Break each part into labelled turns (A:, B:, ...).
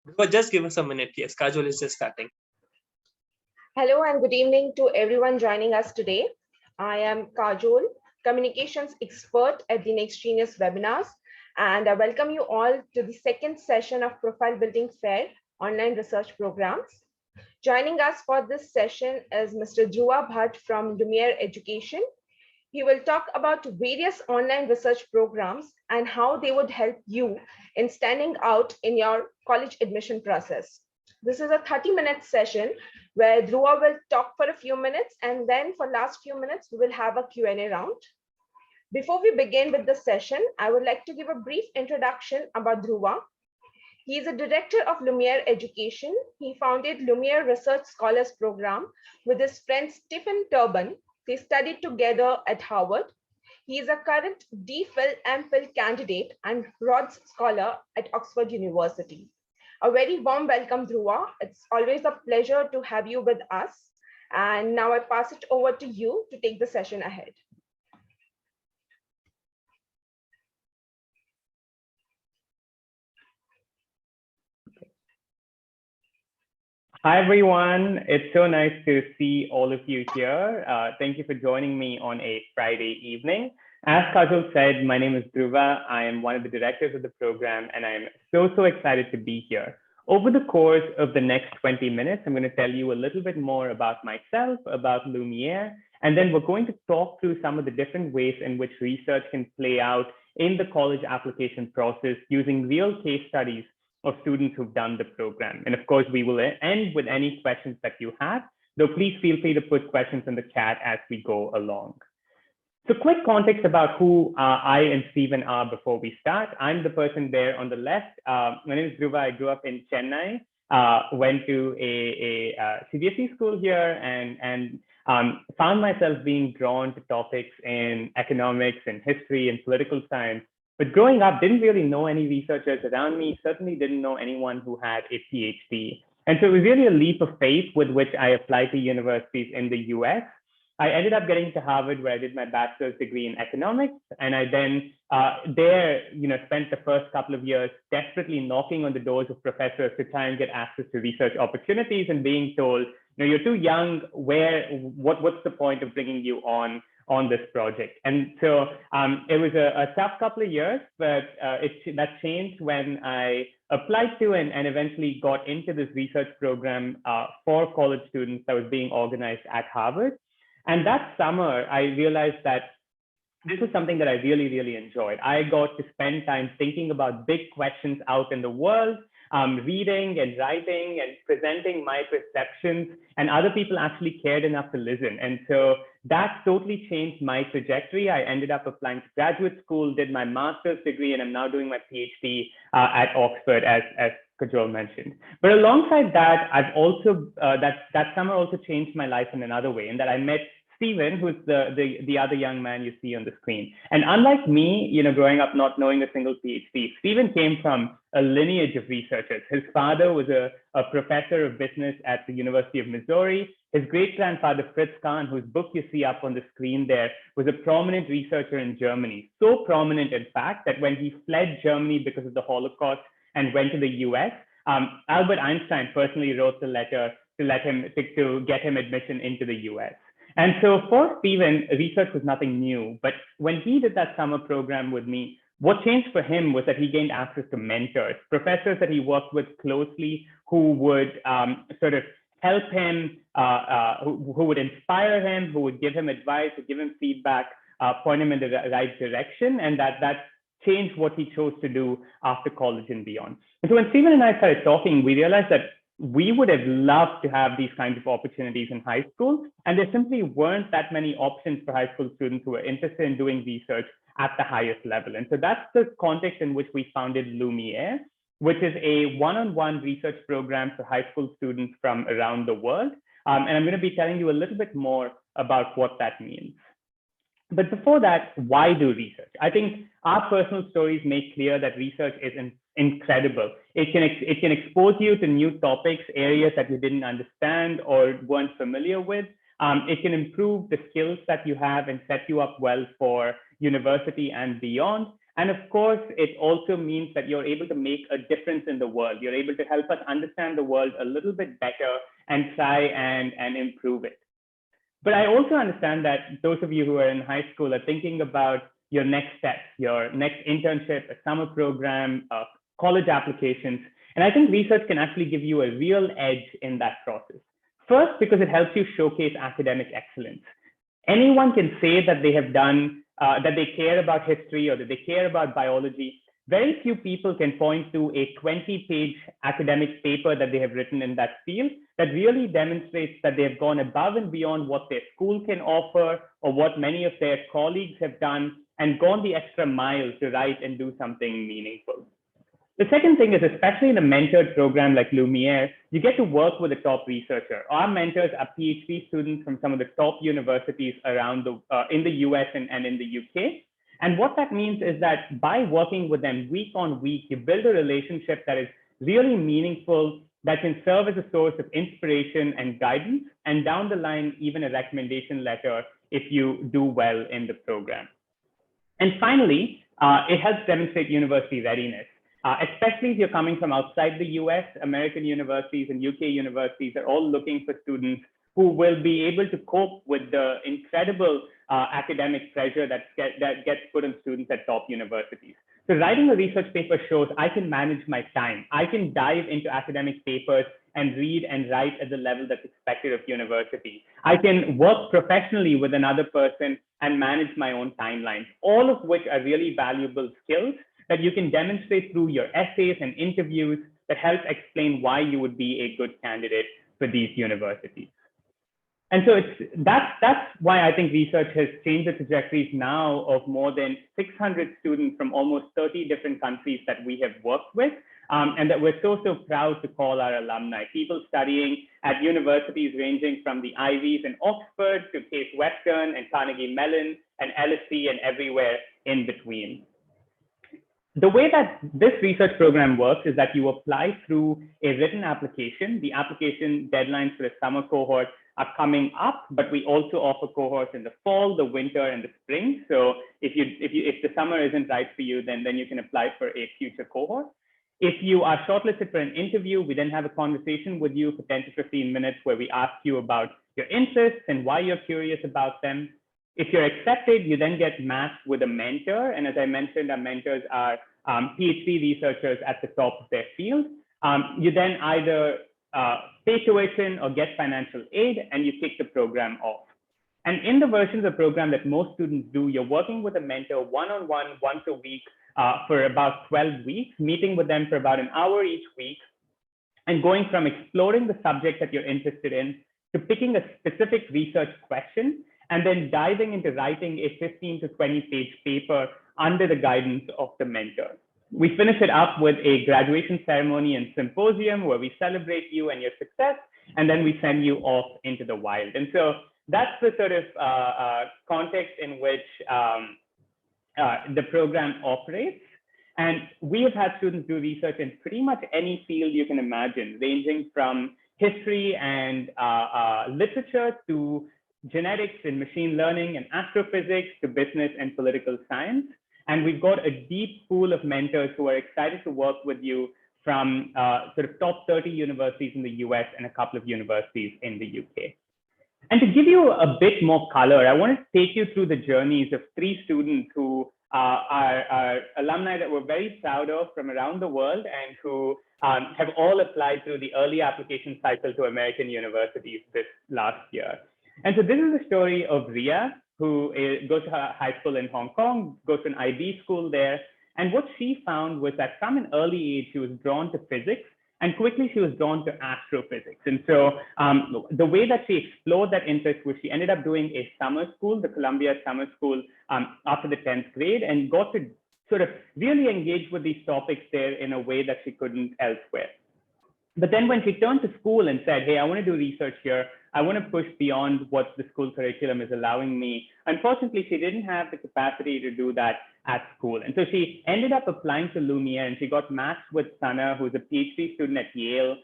A: But just give us a minute. Yes, Kajol is just starting.
B: Hello and good evening to everyone joining us today. I am Kajol, communications expert at the Next Genius webinars, and I welcome you all to the second session of Profile Building Fair online research programs. Joining us for this session is Mr. Dhruva Bhat from Lumiere Education. He will talk about various online research programs and how they would help you in standing out in your college admission process. This is a 30-minute session where Dhruva will talk for a few minutes, and then for last few minutes, we will have a Q&A round. Before we begin with the session, I would like to give a brief introduction about Dhruva. He is a director of Lumiere Education. He founded Lumiere Research Scholars Program with his friend Stephen Turban. They studied together at Harvard. He is a current DPhil MPhil candidate and Rhodes Scholar at Oxford University. A very warm welcome, Dhruva. It's always a pleasure to have you with us. And now I pass it over to you to take the session ahead.
C: Hi, everyone. It's so nice to see all of you here. Thank you for joining me on a Friday evening. As Kajol said, my name is Dhruva. I am one of the directors of the program, and I'm so excited to be here. Over the course of the next 20 minutes, I'm going to tell you a little bit more about myself, about Lumiere, and then we're going to talk through some of the different ways in which research can play out in the college application process using real case studies of students who've done the program. And of course, we will end with any questions that you have, though please feel free to put questions in the chat as we go along. So quick context about who I and Stephen are before we start. I'm the person there on the left. My name is Dhruva. I grew up in Chennai, went to a CBSE school here and found myself being drawn to topics in economics and history and political science. But growing up, didn't really know any researchers around me, certainly didn't know anyone who had a PhD. And so it was really a leap of faith with which I applied to universities in the US. I ended up getting to Harvard, where I did my bachelor's degree in economics. And I then spent the first couple of years desperately knocking on the doors of professors to try and get access to research opportunities and being told, you're too young, what's the point of bringing you on this project? And so it was a tough couple of years, but that changed when I applied to and eventually got into this research program for college students that was being organized at Harvard. And that summer, I realized that this was something that I really enjoyed. I got to spend time thinking about big questions out in the world, reading and writing and presenting my perceptions, and other people actually cared enough to listen. And so that totally changed my trajectory. I ended up applying to graduate school, did my master's degree, and I'm now doing my PhD at Oxford, as Kajol mentioned. But alongside that, I've also that summer also changed my life in another way, in that I met Stephen, who's the other young man you see on the screen. And unlike me, growing up not knowing a single PhD, Stephen came from a lineage of researchers. His father was a professor of business at the University of Missouri. His great-grandfather, Fritz Kahn, whose book you see up on the screen there, was a prominent researcher in Germany. So prominent, in fact, that when he fled Germany because of the Holocaust and went to the US, Albert Einstein personally wrote the letter to get him admission into the US. And so for Stephen, research was nothing new. But when he did that summer program with me, what changed for him was that he gained access to mentors, professors that he worked with closely, who would sort of help him, who would inspire him, who would give him advice, would give him feedback, point him in the right direction. And that changed what he chose to do after college and beyond. And so when Stephen and I started talking, we realized that we would have loved to have these kinds of opportunities in high school, and there simply weren't that many options for high school students who were interested in doing research at the highest level. And so that's the context in which we founded Lumiere, which is a one-on-one research program for high school students from around the world. And I'm going to be telling you a little bit more about what that means. But before that, why do research? I think our personal stories make clear that research is incredible. It can expose you to new topics, areas that you didn't understand or weren't familiar with. It can improve the skills that you have and set you up well for university and beyond. And of course, it also means that you're able to make a difference in the world. You're able to help us understand the world a little bit better and try and improve it. But I also understand that those of you who are in high school are thinking about your next steps, your next internship, a summer program, college applications. And I think research can actually give you a real edge in that process. First, because it helps you showcase academic excellence. Anyone can say that they have done, that they care about history or that they care about biology. Very few people can point to a 20-page academic paper that they have written in that field that really demonstrates that they have gone above and beyond what their school can offer or what many of their colleagues have done and gone the extra mile to write and do something meaningful. The second thing is, especially in a mentored program like Lumiere, you get to work with a top researcher. Our mentors are PhD students from some of the top universities around in the US and in the UK. And what that means is that by working with them week on week, you build a relationship that is really meaningful, that can serve as a source of inspiration and guidance, and down the line, even a recommendation letter if you do well in the program. And finally, it helps demonstrate university readiness. Especially if you're coming from outside the US, American universities and UK universities are all looking for students who will be able to cope with the incredible academic pressure that gets put on students at top universities. So writing a research paper shows I can manage my time. I can dive into academic papers and read and write at the level that's expected of university. I can work professionally with another person and manage my own timelines, all of which are really valuable skills that you can demonstrate through your essays and interviews that help explain why you would be a good candidate for these universities. And so that's why I think research has changed the trajectories now of more than 600 students from almost 30 different countries that we have worked with, and that we're so proud to call our alumni, people studying at universities ranging from the Ivies in Oxford to Case Western and Carnegie Mellon and LSE and everywhere in between. The way that this research program works is that you apply through a written application. The application deadlines for the summer cohort are coming up, but we also offer cohorts in the fall, the winter, and the spring. So if the summer isn't right for you, then you can apply for a future cohort. If you are shortlisted for an interview, we then have a conversation with you for 10 to 15 minutes where we ask you about your interests and why you're curious about them. If you're accepted, you then get matched with a mentor. And as I mentioned, our mentors are PhD researchers at the top of their field. You then either pay tuition or get financial aid, and you kick the program off. And in the versions of the program that most students do, you're working with a mentor one-on-one once a week for about 12 weeks, meeting with them for about an hour each week, and going from exploring the subject that you're interested in to picking a specific research question, and then diving into writing a 15 to 20-page paper under the guidance of the mentor. We finish it up with a graduation ceremony and symposium where we celebrate you and your success, and then we send you off into the wild. And so that's the sort of context in which the program operates. And we have had students do research in pretty much any field you can imagine, ranging from history and literature to genetics and machine learning and astrophysics to business and political science. And we've got a deep pool of mentors who are excited to work with you from sort of top 30 universities in the US and a couple of universities in the UK. And to give you a bit more color, I want to take you through the journeys of 3 students who are alumni that we're very proud of from around the world and who have all applied through the early application cycle to American universities this last year. And so this is the story of Ria, who goes to high school in Hong Kong, goes to an IB school there. And what she found was that from an early age, she was drawn to physics, and quickly she was drawn to astrophysics. And so the way that she explored that interest was she ended up doing a summer school, the Columbia Summer School, after the 10th grade, and got to sort of really engage with these topics there in a way that she couldn't elsewhere. But then when she turned to school and said, hey, I want to do research here, I want to push beyond what the school curriculum is allowing me. Unfortunately, she didn't have the capacity to do that at school. And so she ended up applying to Lumiere, and she got matched with Sana, who's a PhD student at Yale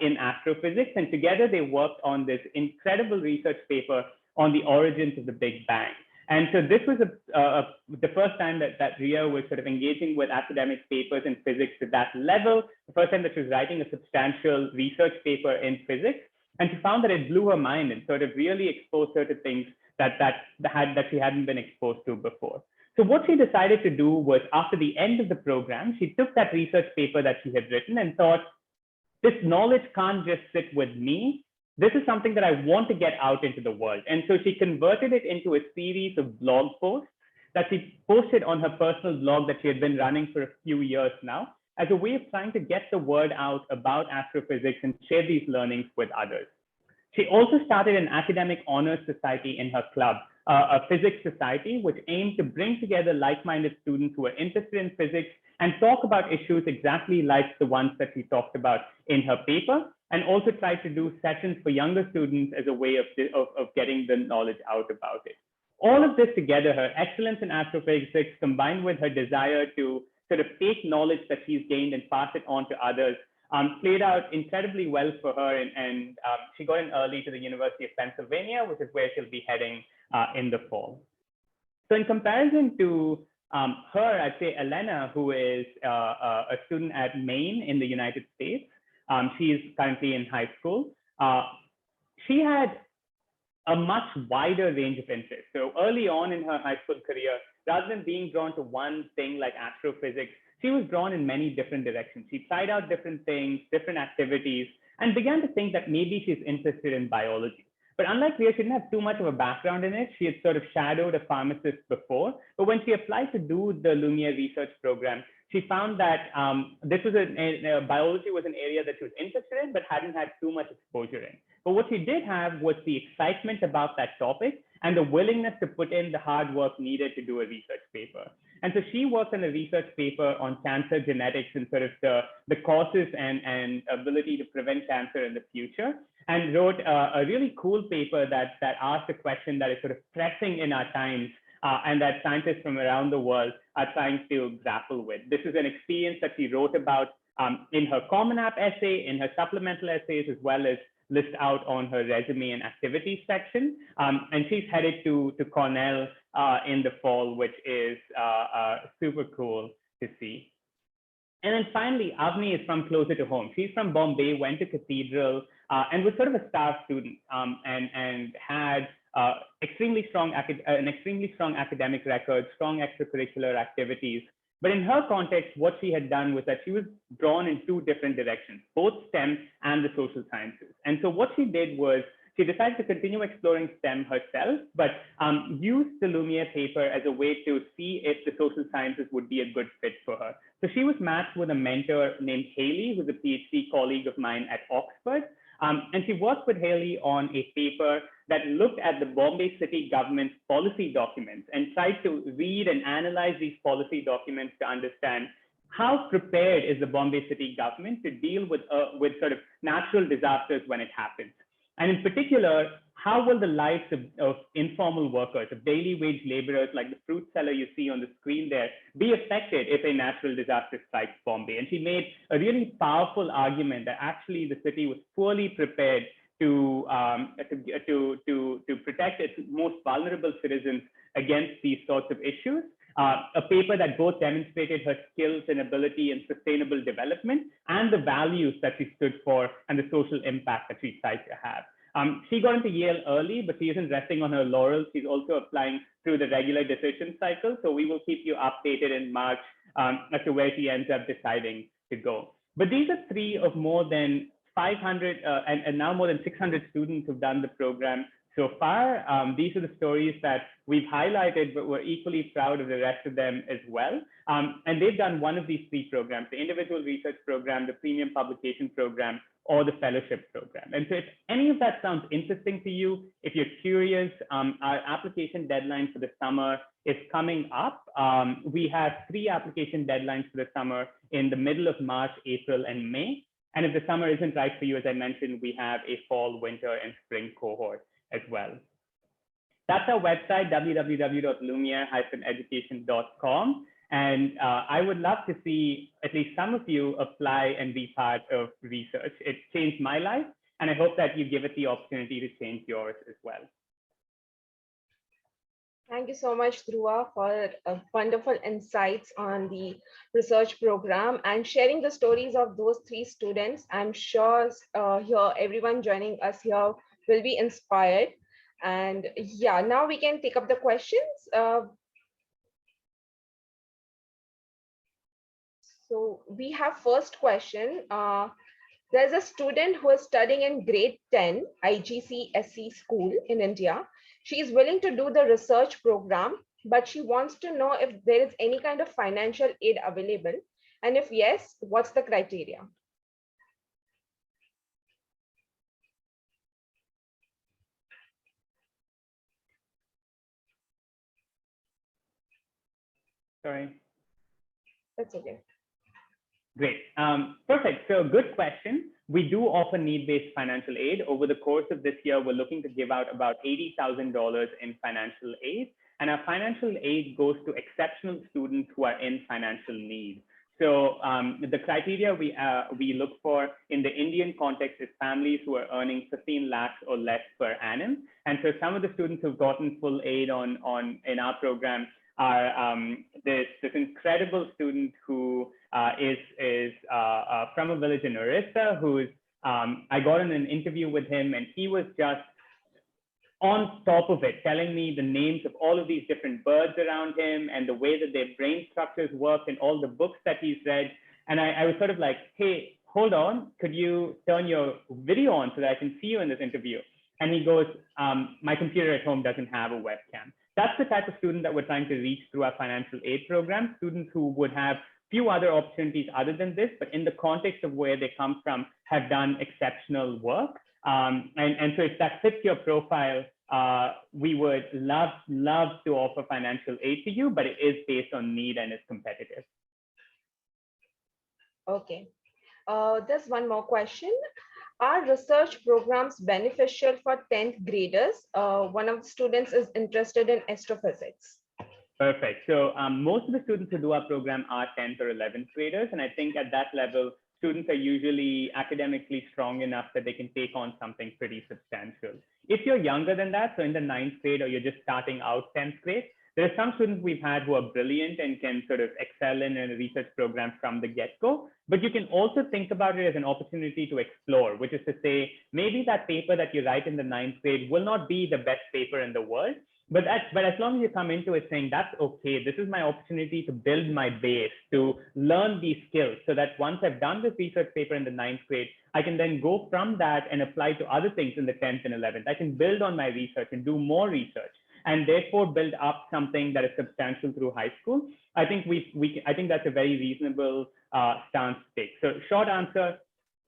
C: in astrophysics. And together they worked on this incredible research paper on the origins of the Big Bang. And so this was the first time that Ria was sort of engaging with academic papers in physics to that level, the first time that she was writing a substantial research paper in physics. And she found that it blew her mind and sort of really exposed her to things that she hadn't been exposed to before. So what she decided to do was, after the end of the program, she took that research paper that she had written and thought, this knowledge can't just sit with me. This is something that I want to get out into the world. And so she converted it into a series of blog posts that she posted on her personal blog that she had been running for a few years now, as a way of trying to get the word out about astrophysics and share these learnings with others. She also started an academic honors society in her club, a physics society, which aimed to bring together like-minded students who are interested in physics and talk about issues exactly like the ones that she talked about in her paper, and also tried to do sessions for younger students as a way of getting the knowledge out about it. All of this together, her excellence in astrophysics combined with her desire to sort of take knowledge that she's gained and pass it on to others, played out incredibly well for her, and she got in early to the University of Pennsylvania, which is where she'll be heading in the fall. So in comparison to her, I'd say Elena, who is a student at Maine in the United States, she's currently in high school. She had a much wider range of interests. So early on in her high school career, rather than being drawn to one thing like astrophysics, she was drawn in many different directions. She tried out different things, different activities, and began to think that maybe she's interested in biology. But unlike Ria, she didn't have too much of a background in it. She had sort of shadowed a pharmacist before. But when she applied to do the Lumiere research program, she found that biology was an area that she was interested in, but hadn't had too much exposure in. But what she did have was the excitement about that topic and the willingness to put in the hard work needed to do a research paper. And so she worked on a research paper on cancer genetics and sort of the causes and ability to prevent cancer in the future, and wrote a really cool paper that asked a question that is sort of pressing in our times and that scientists from around the world are trying to grapple with. This is an experience that she wrote about in her Common App essay, in her supplemental essays, as well as list out on her resume and activities section. And she's headed to Cornell in the fall, which is super cool to see. And then finally, Avni is from closer to home. She's from Bombay, went to Cathedral, and was sort of a star student and had an extremely strong academic record, strong extracurricular activities. But in her context, what she had done was that she was drawn in two different directions, both STEM and the social sciences. And so what she did was she decided to continue exploring STEM herself, but used the Lumiere paper as a way to see if the social sciences would be a good fit for her. So she was matched with a mentor named Haley, who's a PhD colleague of mine at Oxford. And she worked with Haley on a paper that looked at the Bombay city government's policy documents and tried to read and analyze these policy documents to understand how prepared is the Bombay city government to deal with sort of natural disasters when it happens. And in particular, how will the lives of informal workers, of daily wage laborers like the fruit seller you see on the screen there, be affected if a natural disaster strikes Bombay? And she made a really powerful argument that actually the city was poorly prepared to protect its most vulnerable citizens against these sorts of issues. A paper that both demonstrated her skills and ability in sustainable development and the values that she stood for and the social impact that she tried to have. She got into Yale early, but she isn't resting on her laurels. She's also applying through the regular decision cycle. So we will keep you updated in March as to where she ends up deciding to go. But these are three of more than 500 and now more than 600 students who've done the program so far. These are the stories that we've highlighted, but we're equally proud of the rest of them as well. And they've done one of these three programs, the individual research program, the premium publication program, or the fellowship program. And so if any of that sounds interesting to you, if you're curious, our application deadline for the summer is coming up. We have 3 application deadlines for the summer in the middle of March, April, and May. And if the summer isn't right for you, as I mentioned, we have a fall, winter, and spring cohort as well. That's our website, www.lumiere-education.com. And I would love to see at least some of you apply and be part of research. It changed my life, and I hope that you give it the opportunity to change yours as well.
B: Thank you so much, Dhruva, for wonderful insights on the research program and sharing the stories of those three students. I'm sure here everyone joining us here will be inspired. And yeah, now we can take up the questions. So we have first question. There's a student who is studying in grade 10 IGCSE school in India. She is willing to do the research program, but she wants to know if there is any kind of financial aid available. And if yes, what's the criteria?
C: Sorry.
B: That's okay.
C: Great. Perfect. So good question. We do offer need-based financial aid. Over the course of this year, we're looking to give out about $80,000 in financial aid. And our financial aid goes to exceptional students who are in financial need. So the criteria we look for in the Indian context is families who are earning 15 lakhs or less per annum. And so some of the students who've gotten full aid in our program are this incredible student who is from a village in Orissa, who's I got in an interview with him, and he was just on top of it, telling me the names of all of these different birds around him and the way that their brain structures work and all the books that he's read. And I was sort of like, hey, hold on, could you turn your video on so that I can see you in this interview? And he goes, my computer at home doesn't have a webcam. That's the type of student that we're trying to reach through our financial aid program, students who would have few other opportunities other than this, but in the context of where they come from, have done exceptional work. And so if that fits your profile, we would love to offer financial aid to you, but it is based on need and is competitive.
B: Okay. There's one more question. Are research programs beneficial for 10th graders? One of the students is interested in astrophysics.
C: Perfect. So most of the students who do our program are 10th or 11th graders. And I think at that level, students are usually academically strong enough that they can take on something pretty substantial. If you're younger than that, so in the 9th grade or you're just starting out 10th grade, there are some students we've had who are brilliant and can sort of excel in a research program from the get-go. But you can also think about it as an opportunity to explore, which is to say, maybe that paper that you write in the 9th grade will not be the best paper in the world. But as long as you come into it saying, that's okay, this is my opportunity to build my base, to learn these skills so that once I've done this research paper in the 9th grade, I can then go from that and apply to other things in the 10th and 11th. I can build on my research and do more research and therefore build up something that is substantial through high school. I think I think that's a very reasonable stance to take. So short answer,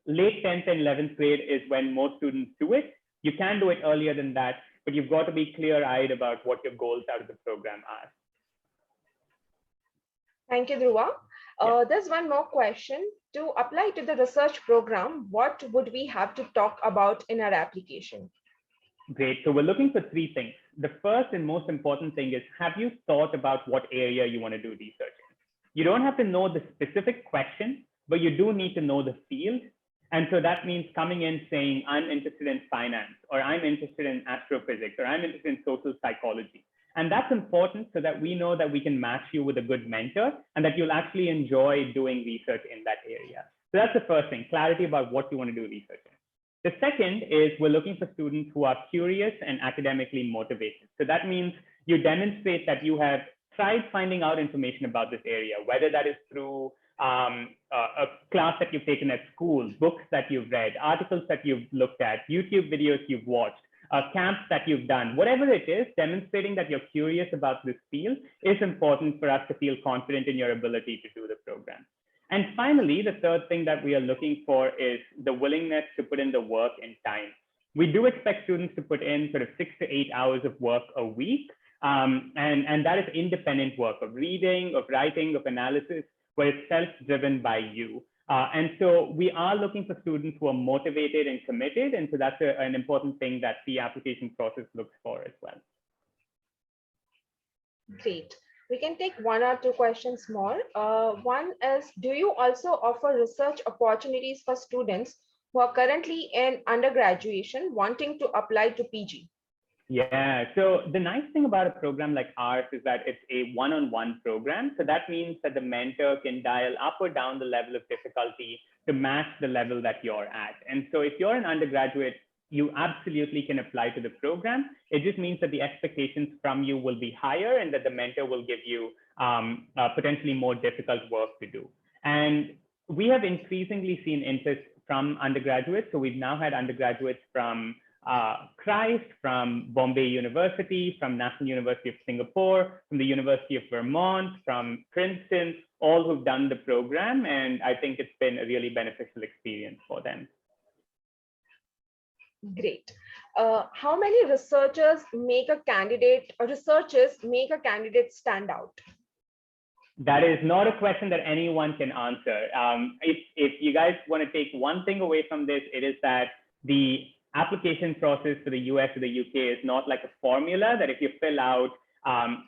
C: late 10th and 11th grade is when most students do it. You can do it earlier than that, but you've got to be clear-eyed about what your goals out of the program are.
B: Thank you, Dhruva. There's one more question. To apply to the research program, what would we have to talk about in our application?
C: Great. So we're looking for three things. The first and most important thing is, have you thought about what area you want to do research in? You don't have to know the specific question, but you do need to know the field. And so that means coming in saying, I'm interested in finance, or I'm interested in astrophysics, or I'm interested in social psychology. And that's important so that we know that we can match you with a good mentor and that you'll actually enjoy doing research in that area. So that's the first thing, clarity about what you want to do research in. The second is we're looking for students who are curious and academically motivated. So that means you demonstrate that you have tried finding out information about this area, whether that is through a class that you've taken at school, books that you've read, articles that you've looked at, YouTube videos you've watched, camps that you've done, whatever it is, demonstrating that you're curious about this field is important for us to feel confident in your ability to do the program. And finally, the third thing that we are looking for is the willingness to put in the work and time. We do expect students to put in sort of 6 to 8 hours of work a week. And that is independent work of reading, of writing, of analysis, where it's self-driven by you. And so we are looking for students who are motivated and committed. And so that's an important thing that the application process looks for as well.
B: Great. We can take one or two questions more. One is, do you also offer research opportunities for students who are currently in undergraduation wanting to apply to PG?
C: Yeah, so the nice thing about a program like ours is that it's a one-on-one program. So that means that the mentor can dial up or down the level of difficulty to match the level that you're at. And so if you're an undergraduate, you absolutely can apply to the program. It just means that the expectations from you will be higher and that the mentor will give you potentially more difficult work to do. And we have increasingly seen interest from undergraduates. So we've now had undergraduates from Christ, from Bombay University, from National University of Singapore, from the University of Vermont, from Princeton, all who've done the program. And I think it's been a really beneficial experience for them.
B: Great. How many researchers make a candidate or researchers make a candidate stand out?
C: That is not a question that anyone can answer. If you guys want to take one thing away from this, it is that the application process for the US or the UK is not like a formula that if you fill out,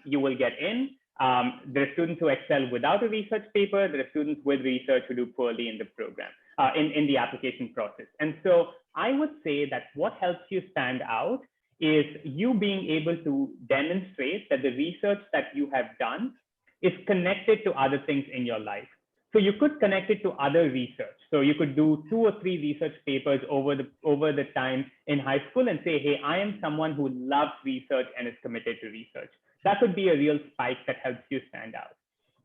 C: you will get in. There are students who excel without a research paper. There are students with research who do poorly in the program, in the application process. And so I would say that what helps you stand out is you being able to demonstrate that the research that you have done is connected to other things in your life. So you could connect it to other research. So you could do 2 or 3 research papers over the time in high school and say, hey, I am someone who loves research and is committed to research. That could be a real spike that helps you stand out.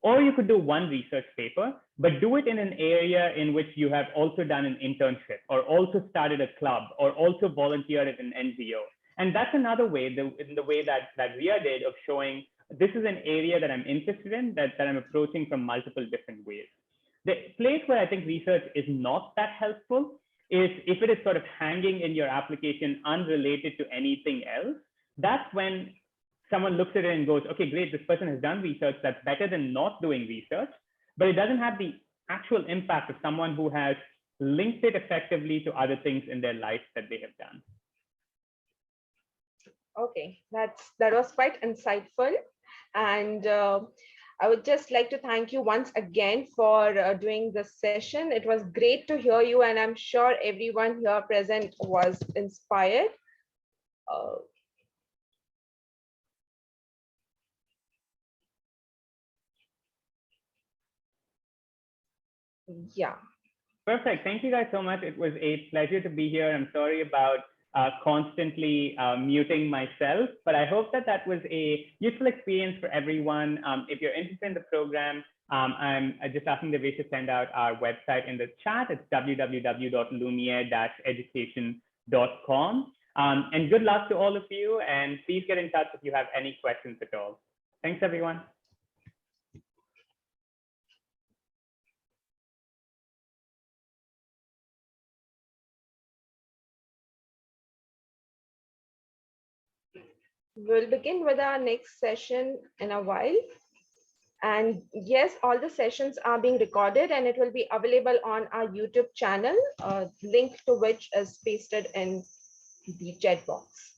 C: Or you could do 1 research paper, but do it in an area in which you have also done an internship or also started a club or also volunteered at an NGO. And that's another way, in the way that Ria did, of showing this is an area that I'm interested in, that I'm approaching from multiple different ways. The place where I think research is not that helpful is if it is sort of hanging in your application unrelated to anything else. That's when someone looks at it and goes, okay, great, this person has done research. That's better than not doing research, but it doesn't have the actual impact of someone who has linked it effectively to other things in their life that they have done.
B: Okay, that was quite insightful. And I would just like to thank you once again for doing this session. It was great to hear you, and I'm sure everyone here present was inspired. Yeah.
C: Perfect. Thank you guys so much. It was a pleasure to be here. I'm sorry about constantly muting myself, but I hope that that was a useful experience for everyone. If you're interested in the program, I'm just asking Devesh to send out our website in the chat. It's www.lumiere-education.com. And good luck to all of you. And please get in touch if you have any questions at all. Thanks, everyone.
B: We'll begin with our next session in a while. And yes, all the sessions are being recorded and it will be available on our YouTube channel, link to which is pasted in the chat box.